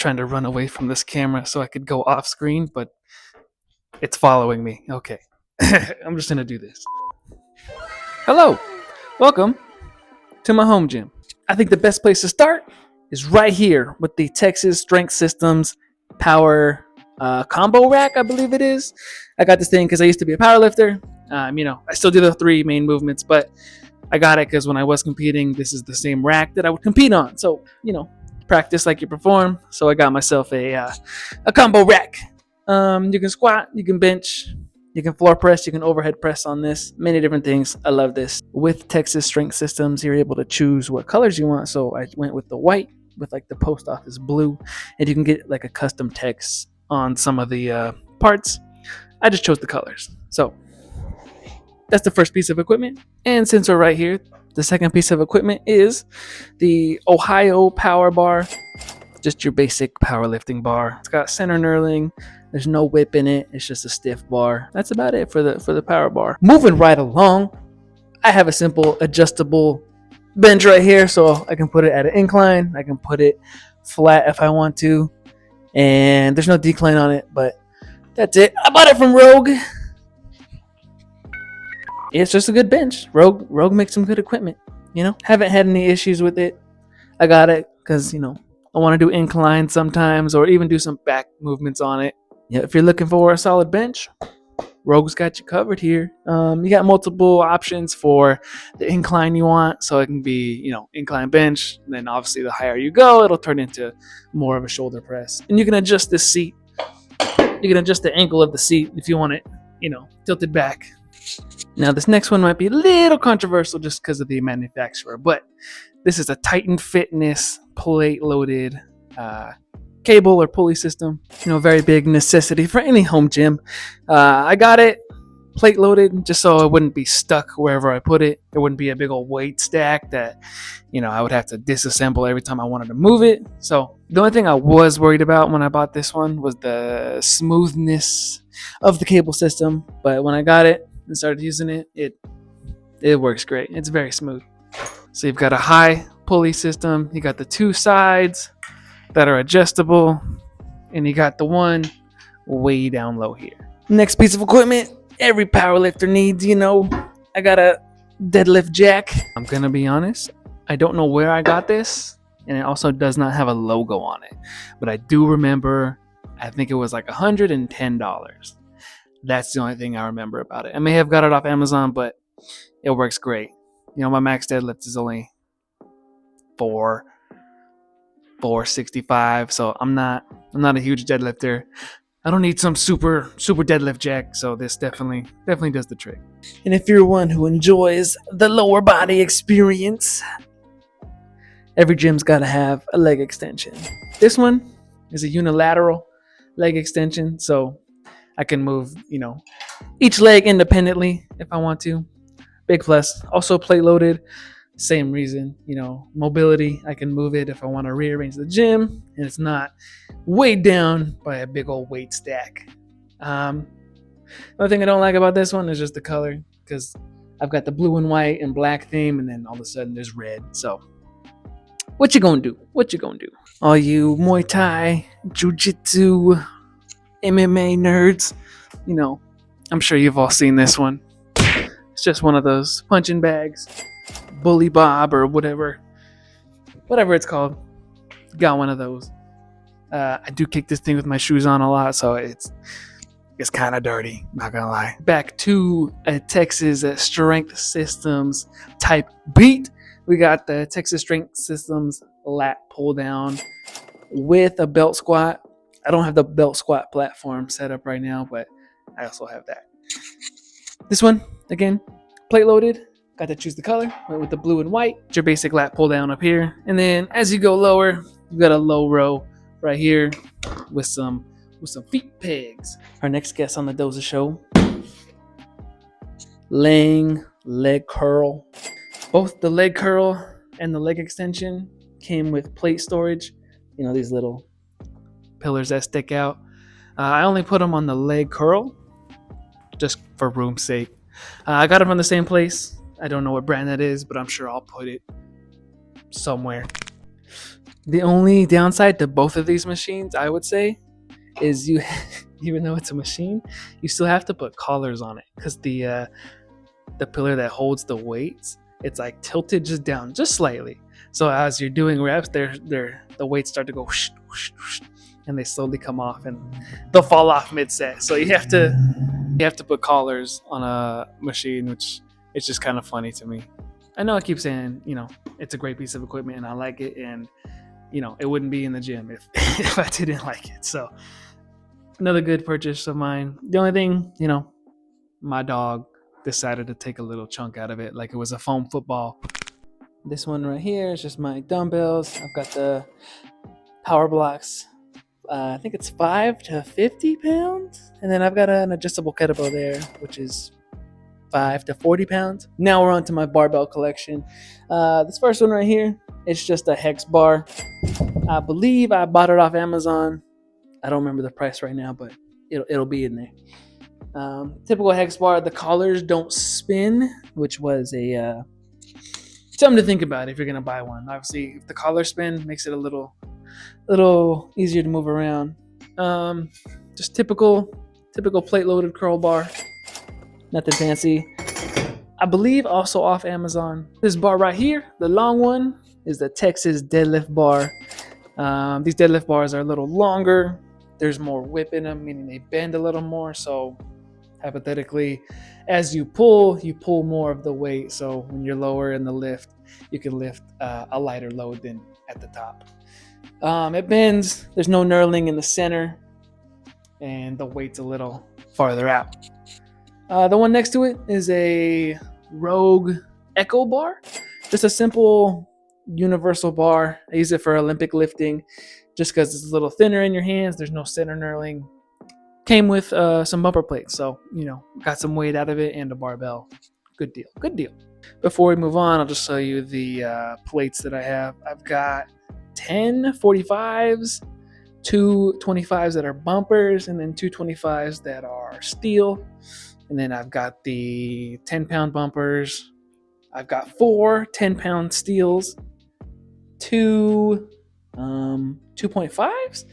trying to run away from this camera so I could go off screen, but it's following me. Okay. I'm just gonna do this. Hello, welcome to my home gym. I think the best place to start is right here with the Texas Strength Systems Power Combo Rack, I believe it is. I got this thing because I used to be a powerlifter. I still do the 3 main movements, but I got it because when I was competing, this is the same rack that I would compete on. So, practice like you perform. So I got myself a combo rack. You can squat, you can bench, you can floor press, you can overhead press on this. Many different things. I love this. With Texas Strength Systems, you're able to choose what colors you want. So I went with the white with like the post office blue, and you can get like a custom text on some of the parts. I just chose the colors. So that's the first piece of equipment. And since we're right here, the second piece of equipment is the Ohio Power Bar. Just your basic powerlifting bar. It's got center knurling. There's no whip in it. It's just a stiff bar. That's about it for the power bar. Moving right along, I have a simple adjustable bench right here, so I can put it at an incline. I can put it flat if I want to, and there's no decline on it. But that's it. I bought it from Rogue. It's just a good bench. Rogue makes some good equipment. Haven't had any issues with it. I got it because I want to do incline sometimes, or even do some back movements on it. If you're looking for a solid bench, Rogue's got you covered here. You got multiple options for the incline you want, so it can be incline bench. And then obviously the higher you go, it'll turn into more of a shoulder press. And you can adjust this seat. You can adjust the angle of the seat if you want it, tilted back. Now this next one might be a little controversial just because of the manufacturer, but this is a Titan Fitness plate-loaded cable or pulley system. Very big necessity for any home gym. I got it plate-loaded just so it wouldn't be stuck wherever I put it. There wouldn't be a big old weight stack that I would have to disassemble every time I wanted to move it. So the only thing I was worried about when I bought this one was the smoothness of the cable system. But when I got it and started using it, it works great. It's very smooth. So you've got a high pulley system. You got the 2 sides that are adjustable, and you got the one way down low here. Next piece of equipment every powerlifter needs. I got a deadlift jack. I'm gonna be honest, I don't know where I got this, and it also does not have a logo on it, but I do remember I think it was like $110. That's the only thing I remember about it. I may have got it off Amazon, but it works great. My max deadlift is only 465, so I'm not a huge deadlifter. I don't need some super deadlift jack, so this definitely does the trick. And if you're one who enjoys the lower body experience, every gym's got to have a leg extension. This one is a unilateral leg extension, so I can move each leg independently if I want to. Big plus. Also plate loaded. Same reason, mobility. I can move it if I want to rearrange the gym, and it's not weighed down by a big old weight stack. The only thing I don't like about this one is just the color, because I've got the blue and white and black theme, and then all of a sudden there's red. So what you gonna do? All you Muay Thai, Jiu-Jitsu, MMA nerds, I'm sure you've all seen this one. It's just one of those punching bags, Bully Bob or whatever it's called. Got one of those. I do kick this thing with my shoes on a lot, so it's kind of dirty, not gonna lie. Back to a Texas Strength Systems type beat. We got the Texas Strength Systems lat pull down with a belt squat. I don't have the belt squat platform set up right now, but I also have that. This one, again, plate loaded. Got to choose the color. Went with the blue and white. It's your basic lat pull down up here. And then as you go lower, you've got a low row right here with some feet pegs. Our next guest on the Doza Show, Lang leg curl. Both the leg curl and the leg extension came with plate storage. These little pillars that stick out. I only put them on the leg curl just for room's sake. I got it from the same place. I don't know what brand that is, but I'm sure I'll put it somewhere. The only downside to both of these machines, I would say, is you, even though it's a machine, you still have to put collars on it because the pillar that holds the weights, it's like tilted just down, just slightly. So as you're doing reps, the weights start to go whoosh, whoosh, whoosh, and they slowly come off and they'll fall off mid set. So you have to put collars on a machine, which is just kind of funny to me. I know I keep saying, it's a great piece of equipment and I like it, and it wouldn't be in the gym if if I didn't like it. So another good purchase of mine. The only thing, my dog decided to take a little chunk out of it, like it was a foam football. This one right here is just my dumbbells. I've got the power blocks. I think it's 5 to 50 pounds. And then I've got an adjustable kettlebell there, which is 5 to 40 pounds. Now we're on to my barbell collection. This first one right here, it's just a hex bar. I believe I bought it off Amazon. I don't remember the price right now, but it'll be in there. Typical hex bar. The collars don't spin, which was a something to think about if you're gonna buy one. Obviously, if the collars spin, makes it a little easier to move around. Just typical plate loaded curl bar. Nothing fancy. I believe also off Amazon. This bar right here, the long one, is the Texas deadlift bar. These deadlift bars are a little longer. There's more whip in them, meaning they bend a little more. So hypothetically, as you pull more of the weight. So when you're lower in the lift, you can lift a lighter load than at the top. It bends. There's no knurling in the center, and the weight's a little farther out. The one next to it is a Rogue Echo bar. Just a simple universal bar. I use it for Olympic lifting just because it's a little thinner in your hands. There's no center knurling. Came with some bumper plates, so got some weight out of it and a barbell. Good deal. Before we move on, I'll just show you the plates that I have. I've got 10 45s, 2 25s that are bumpers, and then 2 25s that are steel. And then I've got the 10-pound bumpers. I've got 4 10-pound steels, 2 2.5s,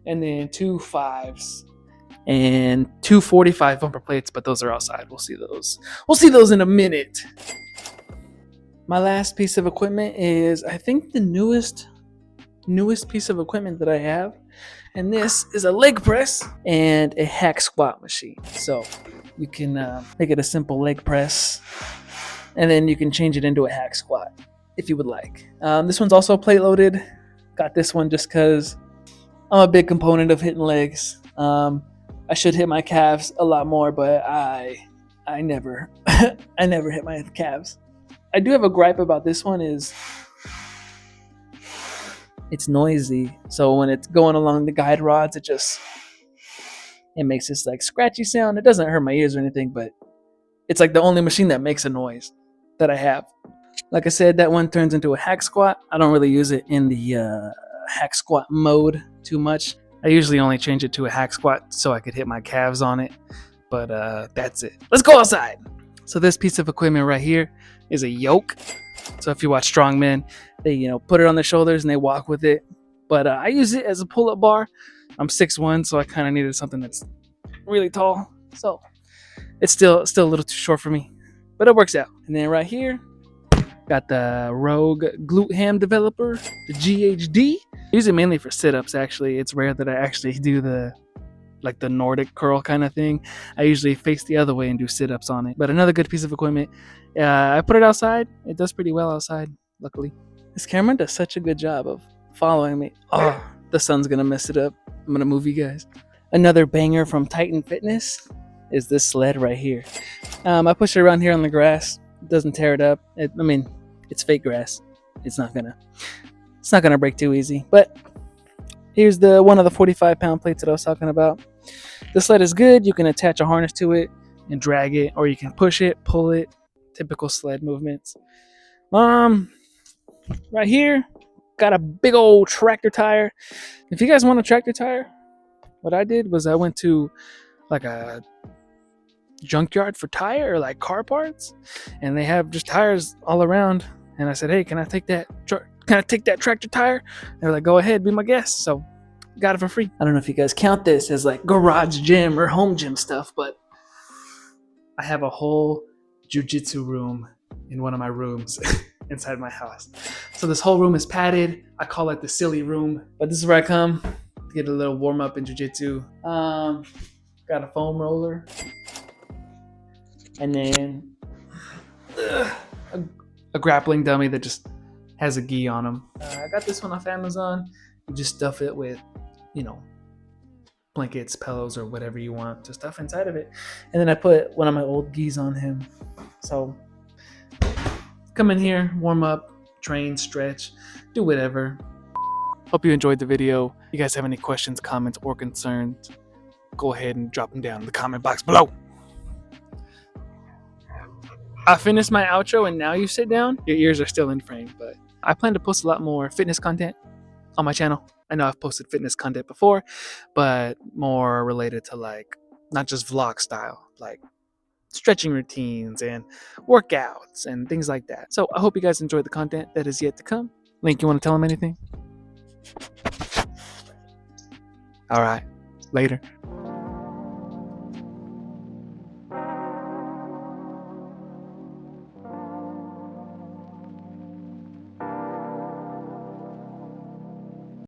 and then 2 5s. And 2 45 bumper plates, but those are outside. We'll see those in a minute. My last piece of equipment is, I think, the newest piece of equipment that I have, and this is a leg press and a hack squat machine. So you can make it a simple leg press, and then you can change it into a hack squat if you would like. This one's also plate loaded. Got this one just because I'm a big component of hitting legs. I should hit my calves a lot more, but I never I never hit my calves. I do have a gripe about this one is it's noisy. So when it's going along the guide rods, it makes this like scratchy sound. It doesn't hurt my ears or anything, but it's like the only machine that makes a noise that I have. Like I said, that one turns into a hack squat. I don't really use it in the hack squat mode too much. I usually only change it to a hack squat so I could hit my calves on it, but that's it. Let's go outside. So this piece of equipment right here is a yoke. So if you watch strongmen, they put it on their shoulders and they walk with it. But I use it as a pull-up bar. I'm 6'1", so I kind of needed something that's really tall. So it's still a little too short for me, but it works out. And then right here, got the Rogue Glute Ham Developer, the GHD. I use it mainly for sit-ups, actually. It's rare that I actually do the Nordic curl kind of thing. I usually face the other way and do sit-ups on it. But another good piece of equipment. I put it outside. It does pretty well outside, luckily. This camera does such a good job of following me. Oh, the sun's going to mess it up. I'm going to move you guys. Another banger from Titan Fitness is this sled right here. I push it around here on the grass. It doesn't tear it up. It's fake grass. It's not gonna break too easy. But here's one of the 45-pound plates that I was talking about. The sled is good. You can attach a harness to it and drag it, or you can push it, pull it. Typical sled movements. Right here, got a big old tractor tire. If you guys want a tractor tire, what I did was I went to like a junkyard for tire or like car parts, and they have just tires all around. And I said, hey, can I take that can I take that tractor tire? They were like, go ahead, be my guest. So got it for free. I don't know if you guys count this as like garage gym or home gym stuff, but I have a whole jujitsu room in one of my rooms inside my house. So this whole room is padded. I call it the silly room, but this is where I come to get a little warm up in jujitsu. Got a foam roller, and then a grappling dummy that just has a gi on them. I got this one off Amazon. You just stuff it with, you know, blankets, pillows, or whatever you want to stuff inside of it. And then I put one of my old gis on him. So come in here, warm up, train, stretch, do whatever. Hope you enjoyed the video. If you guys have any questions, comments, or concerns, go ahead and drop them down in the comment box below. I finished my outro and now you sit down. Your ears are still in frame, but I plan to post a lot more fitness content on my channel. I know I've posted fitness content before, but more related to like, not just vlog style, like stretching routines and workouts and things like that. So I hope you guys enjoyed the content that is yet to come. Link, you want to tell them anything? All right, later.